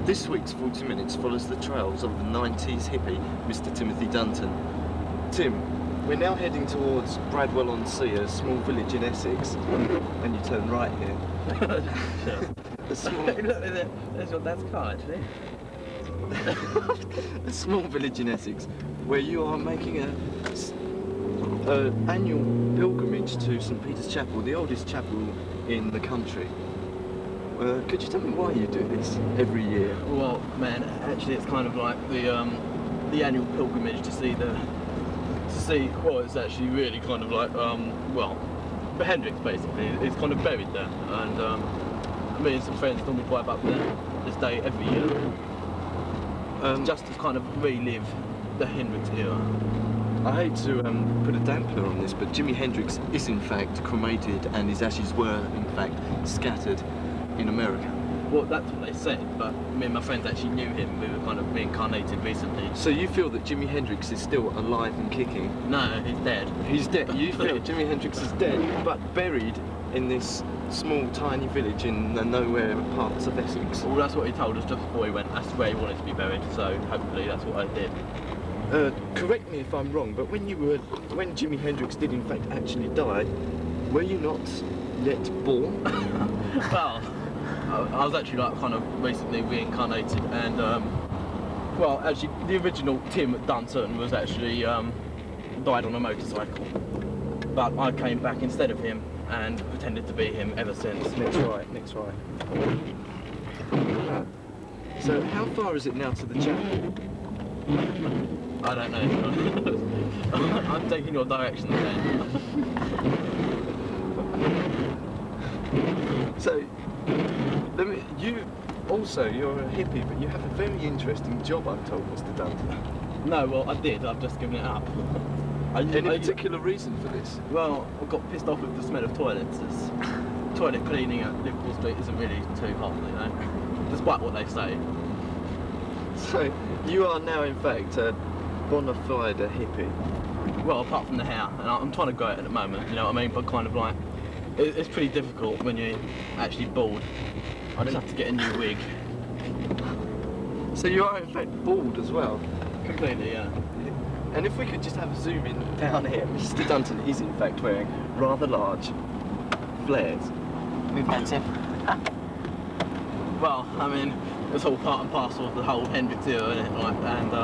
This week's 40 Minutes follows the trails of the 90s hippie, Mr. Timothy Dunton. Tim, we're now heading towards Bradwell-on-Sea, a small village in Essex, and you turn right here. Sure. There's your dad's car, actually. A small village in Essex, where you are making an annual pilgrimage to St. Peter's Chapel, the oldest chapel in the country. Could you tell me why you do this every year? Well, man, actually it's kind of like the annual pilgrimage to see well, it's actually really kind of like well, Hendrix basically is kind of buried there, and me and some friends normally drive up there this day every year, just to kind of relive the Hendrix era. I hate to put a dampener on this, but Jimi Hendrix is in fact cremated, and his ashes were in fact scattered in America. Well, that's what they said, but me and my friends actually knew him. We were kind of reincarnated recently. So you feel that Jimi Hendrix is still alive and kicking? No, he's dead. He's dead? You feel Jimi Hendrix is dead, but buried in this small, tiny village in the nowhere parts of Essex? Well, that's what he told us just before he went. That's where he wanted to be buried, so hopefully that's what I did. Correct me if I'm wrong, but when Jimi Hendrix did in fact actually die, were you not yet born? Well, I was actually like kind of recently reincarnated, and well, actually the original Tim Dunton was actually died on a motorcycle, but I came back instead of him and pretended to be him ever since. Next right. So how far is it now to the chapel? I don't know. I'm taking your direction again. So, you're a hippie, but you have a very interesting job, I'm told, Mr. Dunton. No, well, I did. I've just given it up. Any particular reason for this? Well, I got pissed off with the smell of toilets. Toilet cleaning at Liverpool Street isn't really too hot, you know, despite what they say. So, you are now, in fact, a bona fide hippie? Well, apart from the hair, and I'm trying to grow it at the moment, you know what I mean, but kind of like, it's pretty difficult when you're actually bald. I just have to get a new wig. So you are in fact bald as well? Completely, yeah. And if we could just have a zoom in down here, Mr. Dunton is in fact wearing rather large flares. Offensive. Well, I mean, it's all part and parcel of the whole Hendrix era, isn't it? Like, and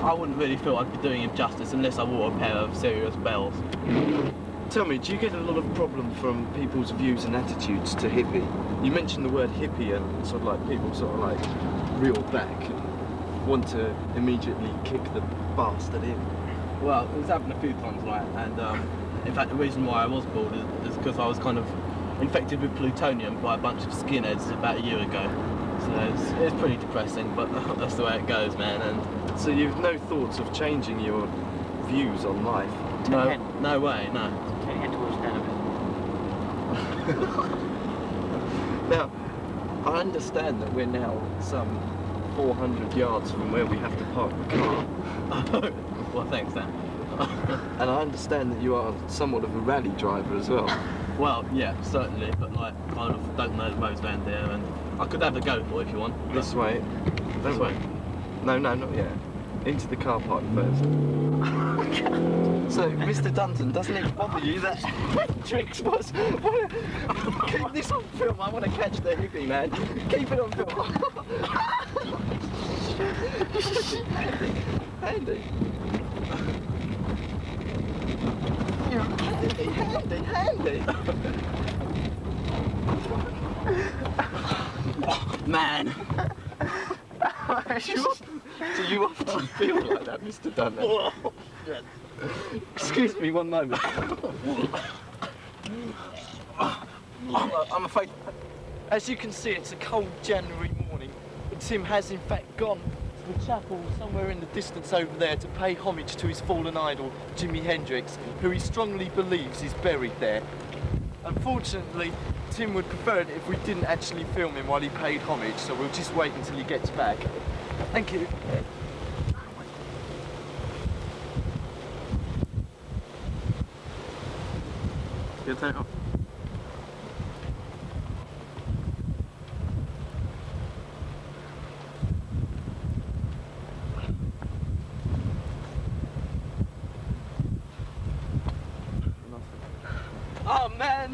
I wouldn't really feel I'd be doing him justice unless I wore a pair of serious bells. Tell me, do you get a lot of problem from people's views and attitudes to hippie? You mentioned the word hippie and sort of like people sort of like reel back and want to immediately kick the bastard in. Well, it was happened a few times, like, and in fact the reason why I was bald is because I was kind of infected with plutonium by a bunch of skinheads about a year ago. So it's pretty depressing, but that's the way it goes, man. And so you've no thoughts of changing your views on life? No way, no. Now, I understand that we're now some 400 yards from where we have to park the car. Well, thanks, Dan. And I understand that you are somewhat of a rally driver as well. Well, yeah, certainly, but like, kind of don't know the roads down there, and I could have a go for if you want. This way. This way. No, not yet. Into the car park first. So, Mr. Dunton, doesn't it bother you that Hendrix was... Keep this on film, I want to catch the hippie, man. Keep it on film. Handy. Handy. Man. Do you often feel like that, Mr. Dunton? Excuse me one moment. I'm afraid... As you can see, it's a cold January morning, and Tim has in fact gone to the chapel somewhere in the distance over there to pay homage to his fallen idol, Jimi Hendrix, who he strongly believes is buried there. Unfortunately, Tim would prefer it if we didn't actually film him while he paid homage, so we'll just wait until he gets back. Thank you. Good time.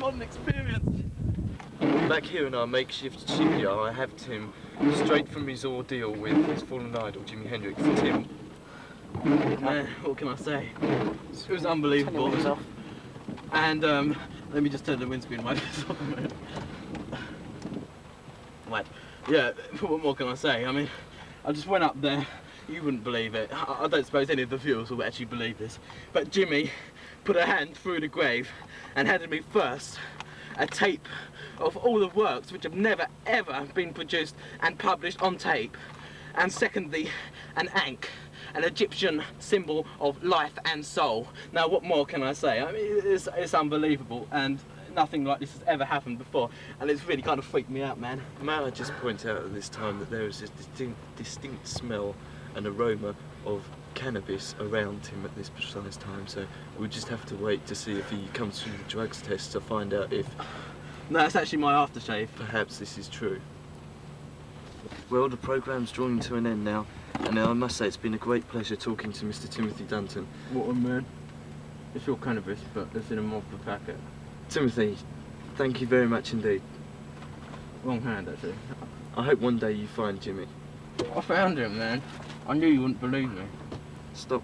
modern experience. Back here in our makeshift shipyard, I have Tim straight from his ordeal with his fallen idol, Jimi Hendrix. Tim. Man, what can I say? It was unbelievable. And let me just turn the windscreen wipers off a minute. Wait. Yeah, what more can I say? I mean, I just went up there. You wouldn't believe it. I don't suppose any of the viewers will actually believe this. But Jimmy put a hand through the grave and handed me first a tape of all the works which have never ever been produced and published on tape. And secondly, an ankh, an Egyptian symbol of life and soul. Now, what more can I say? I mean, it's unbelievable, and nothing like this has ever happened before, and it's really kind of freaked me out, man. May I just point out at this time that there is a distinct smell and aroma of cannabis around him at this precise time, so we'll just have to wait to see if he comes through the drugs test to find out if... No, that's actually my aftershave. Perhaps this is true. Well, the programme's drawing to an end now, and I must say it's been a great pleasure talking to Mr. Timothy Dunton. What a man. It's your cannabis, but it's in a mobber packet. Timothy, thank you very much indeed. Wrong hand, actually. I hope one day you find Jimmy. I found him, man. I knew you wouldn't believe me. Stop.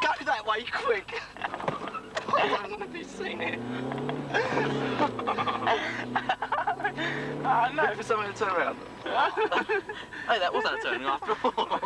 Go that way, quick! I don't want to be seen here. No, for someone to turn around. Hey, that wasn't a turning after all.